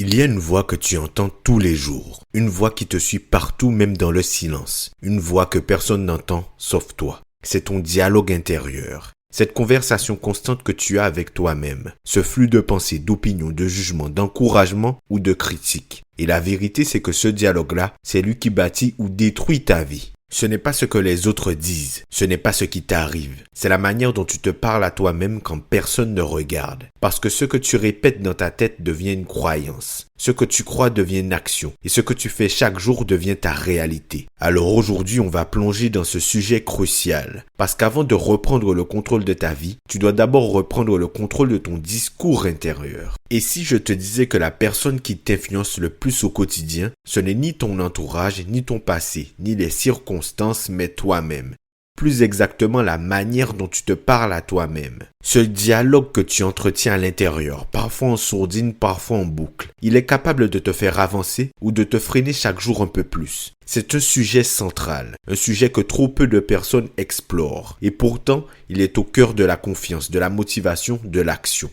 Il y a une voix que tu entends tous les jours, une voix qui te suit partout même dans le silence, une voix que personne n'entend sauf toi. C'est ton dialogue intérieur, cette conversation constante que tu as avec toi-même, ce flux de pensées, d'opinions, de jugements, d'encouragement ou de critiques. Et la vérité c'est que ce dialogue-là, c'est lui qui bâtit ou détruit ta vie. Ce n'est pas ce que les autres disent, ce n'est pas ce qui t'arrive, c'est la manière dont tu te parles à toi-même quand personne ne regarde. Parce que ce que tu répètes dans ta tête devient une croyance, ce que tu crois devient une action, et ce que tu fais chaque jour devient ta réalité. Alors aujourd'hui, on va plonger dans ce sujet crucial, parce qu'avant de reprendre le contrôle de ta vie, tu dois d'abord reprendre le contrôle de ton discours intérieur. Et si je te disais que la personne qui t'influence le plus au quotidien, ce n'est ni ton entourage, ni ton passé, ni les circonstances, mais toi-même. Plus exactement la manière dont tu te parles à toi-même. Ce dialogue que tu entretiens à l'intérieur, parfois en sourdine, parfois en boucle, il est capable de te faire avancer ou de te freiner chaque jour un peu plus. C'est un sujet central, un sujet que trop peu de personnes explorent. Et pourtant, il est au cœur de la confiance, de la motivation, de l'action.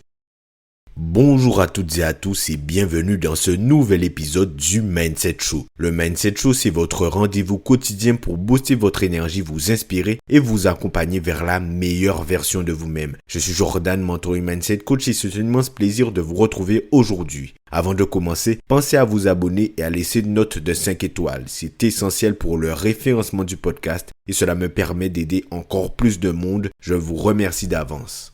Bonjour à toutes et à tous et bienvenue dans ce nouvel épisode du Mindset Show. Le Mindset Show, c'est votre rendez-vous quotidien pour booster votre énergie, vous inspirer et vous accompagner vers la meilleure version de vous-même. Je suis Jordan, mentor et Mindset Coach et c'est un immense plaisir de vous retrouver aujourd'hui. Avant de commencer, pensez à vous abonner et à laisser une note de 5 étoiles. C'est essentiel pour le référencement du podcast et cela me permet d'aider encore plus de monde. Je vous remercie d'avance.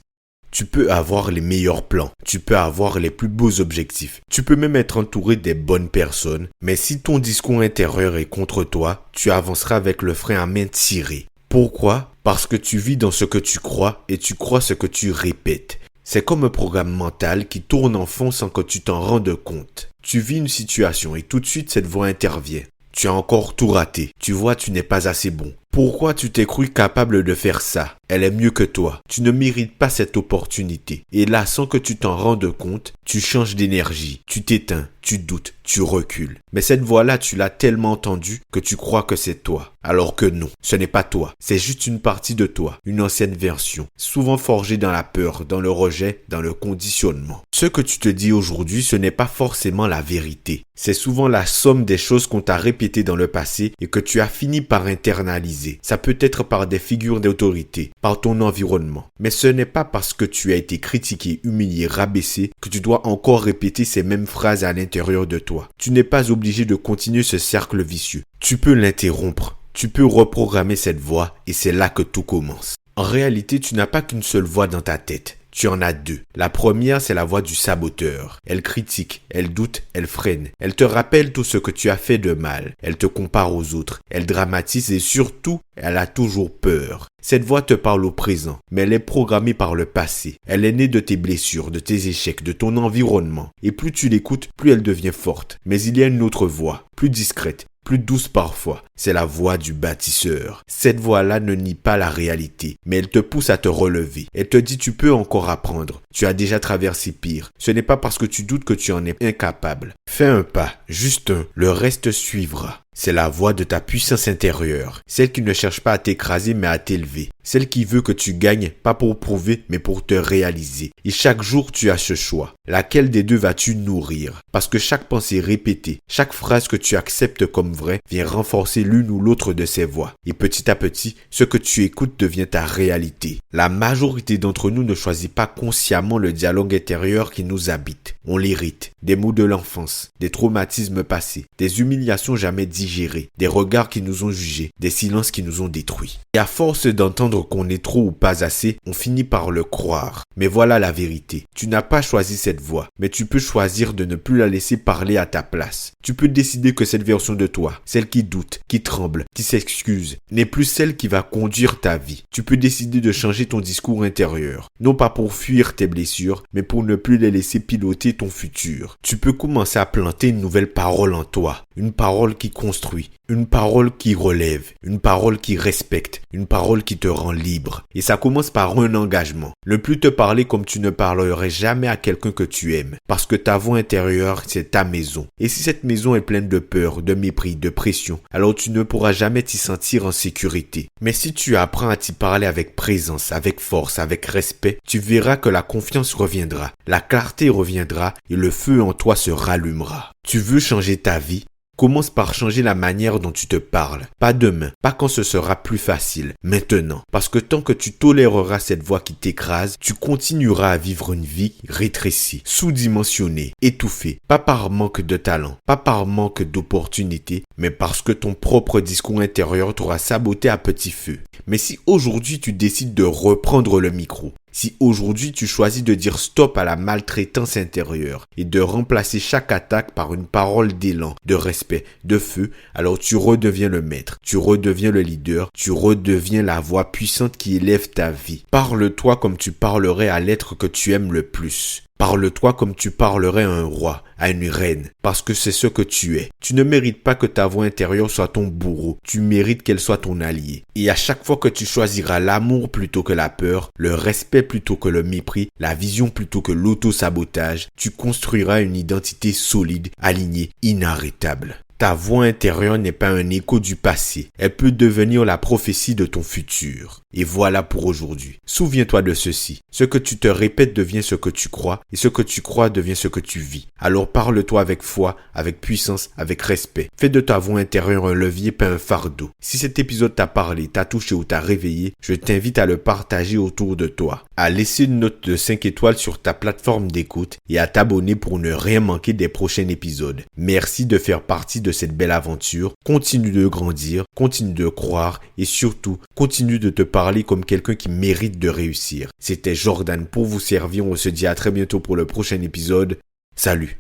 Tu peux avoir les meilleurs plans, tu peux avoir les plus beaux objectifs, tu peux même être entouré des bonnes personnes, mais si ton discours intérieur est contre toi, tu avanceras avec le frein à main tiré. Pourquoi ? Parce que tu vis dans ce que tu crois et tu crois ce que tu répètes. C'est comme un programme mental qui tourne en fond sans que tu t'en rendes compte. Tu vis une situation et tout de suite cette voix intervient. Tu as encore tout raté. Tu vois, tu n'es pas assez bon. Pourquoi tu t'es cru capable de faire ça ? Elle est mieux que toi. Tu ne mérites pas cette opportunité. Et là, sans que tu t'en rendes compte, tu changes d'énergie. Tu t'éteins, tu doutes, tu recules. Mais cette voix-là, tu l'as tellement entendue que tu crois que c'est toi. Alors que non, ce n'est pas toi. C'est juste une partie de toi, une ancienne version, souvent forgée dans la peur, dans le rejet, dans le conditionnement. Ce que tu te dis aujourd'hui, ce n'est pas forcément la vérité. C'est souvent la somme des choses qu'on t'a répétées dans le passé et que tu as fini par internaliser. Ça peut être par des figures d'autorité, par ton environnement. Mais ce n'est pas parce que tu as été critiqué, humilié, rabaissé que tu dois encore répéter ces mêmes phrases à l'intérieur de toi. Tu n'es pas obligé de continuer ce cercle vicieux. Tu peux l'interrompre. Tu peux reprogrammer cette voix et c'est là que tout commence. En réalité, tu n'as pas qu'une seule voix dans ta tête. Tu en as deux. La première, c'est la voix du saboteur. Elle critique, elle doute, elle freine. Elle te rappelle tout ce que tu as fait de mal. Elle te compare aux autres. Elle dramatise et surtout, elle a toujours peur. Cette voix te parle au présent, mais elle est programmée par le passé. Elle est née de tes blessures, de tes échecs, de ton environnement. Et plus tu l'écoutes, plus elle devient forte. Mais il y a une autre voix, plus discrète, plus douce parfois, c'est la voix du bâtisseur. Cette voix-là ne nie pas la réalité, mais elle te pousse à te relever. Elle te dit tu peux encore apprendre, tu as déjà traversé pire. Ce n'est pas parce que tu doutes que tu en es incapable. Fais un pas, juste un, le reste suivra. C'est la voix de ta puissance intérieure, celle qui ne cherche pas à t'écraser mais à t'élever, celle qui veut que tu gagnes, pas pour prouver mais pour te réaliser. Et chaque jour tu as ce choix. Laquelle des deux vas-tu nourrir ? Parce que chaque pensée répétée, chaque phrase que tu acceptes comme vraie vient renforcer l'une ou l'autre de ces voix. Et petit à petit, ce que tu écoutes devient ta réalité. La majorité d'entre nous ne choisit pas consciemment le dialogue intérieur qui nous habite. On l'hérite. Des mots de l'enfance, des traumatismes passés, des humiliations jamais digérées, des regards qui nous ont jugés, des silences qui nous ont détruits. Et à force d'entendre qu'on est trop ou pas assez, on finit par le croire. Mais voilà la vérité. Tu n'as pas choisi cette voix, mais tu peux choisir de ne plus la laisser parler à ta place. Tu peux décider que cette version de toi, celle qui doute, qui tremble, qui s'excuse, n'est plus celle qui va conduire ta vie. Tu peux décider de changer ton discours intérieur, non pas pour fuir tes blessures, mais pour ne plus les laisser piloter ton futur. Tu peux commencer à planter une nouvelle parole en toi, une parole qui construit construit, une parole qui relève, une parole qui respecte, une parole qui te rend libre. Et ça commence par un engagement. Ne plus te parler comme tu ne parlerais jamais à quelqu'un que tu aimes. Parce que ta voix intérieure, c'est ta maison. Et si cette maison est pleine de peur, de mépris, de pression, alors tu ne pourras jamais t'y sentir en sécurité. Mais si tu apprends à t'y parler avec présence, avec force, avec respect, tu verras que la confiance reviendra, la clarté reviendra et le feu en toi se rallumera. Tu veux changer ta vie? Commence par changer la manière dont tu te parles. Pas demain, pas quand ce sera plus facile, maintenant. Parce que tant que tu toléreras cette voix qui t'écrase, tu continueras à vivre une vie rétrécie, sous-dimensionnée, étouffée. Pas par manque de talent, pas par manque d'opportunités, mais parce que ton propre discours intérieur t'aura saboté à petit feu. Mais si aujourd'hui tu décides de reprendre le micro, si aujourd'hui tu choisis de dire stop à la maltraitance intérieure et de remplacer chaque attaque par une parole d'élan, de respect, de feu, alors tu redeviens le maître, tu redeviens le leader, tu redeviens la voix puissante qui élève ta vie. Parle-toi comme tu parlerais à l'être que tu aimes le plus. Parle-toi comme tu parlerais à un roi, à une reine, parce que c'est ce que tu es. Tu ne mérites pas que ta voix intérieure soit ton bourreau, tu mérites qu'elle soit ton allié. Et à chaque fois que tu choisiras l'amour plutôt que la peur, le respect plutôt que le mépris, la vision plutôt que l'auto-sabotage, tu construiras une identité solide, alignée, inarrêtable. Ta voix intérieure n'est pas un écho du passé. Elle peut devenir la prophétie de ton futur. Et voilà pour aujourd'hui. Souviens-toi de ceci. Ce que tu te répètes devient ce que tu crois, et ce que tu crois devient ce que tu vis. Alors parle-toi avec foi, avec puissance, avec respect. Fais de ta voix intérieure un levier, pas un fardeau. Si cet épisode t'a parlé, t'a touché ou t'a réveillé, je t'invite à le partager autour de toi, à laisser une note de 5 étoiles sur ta plateforme d'écoute et à t'abonner pour ne rien manquer des prochains épisodes. Merci de faire partie de cette belle aventure. Continue de grandir, continue de croire et surtout, continue de te parler comme quelqu'un qui mérite de réussir. C'était Jordan pour vous servir. On se dit à très bientôt pour le prochain épisode. Salut!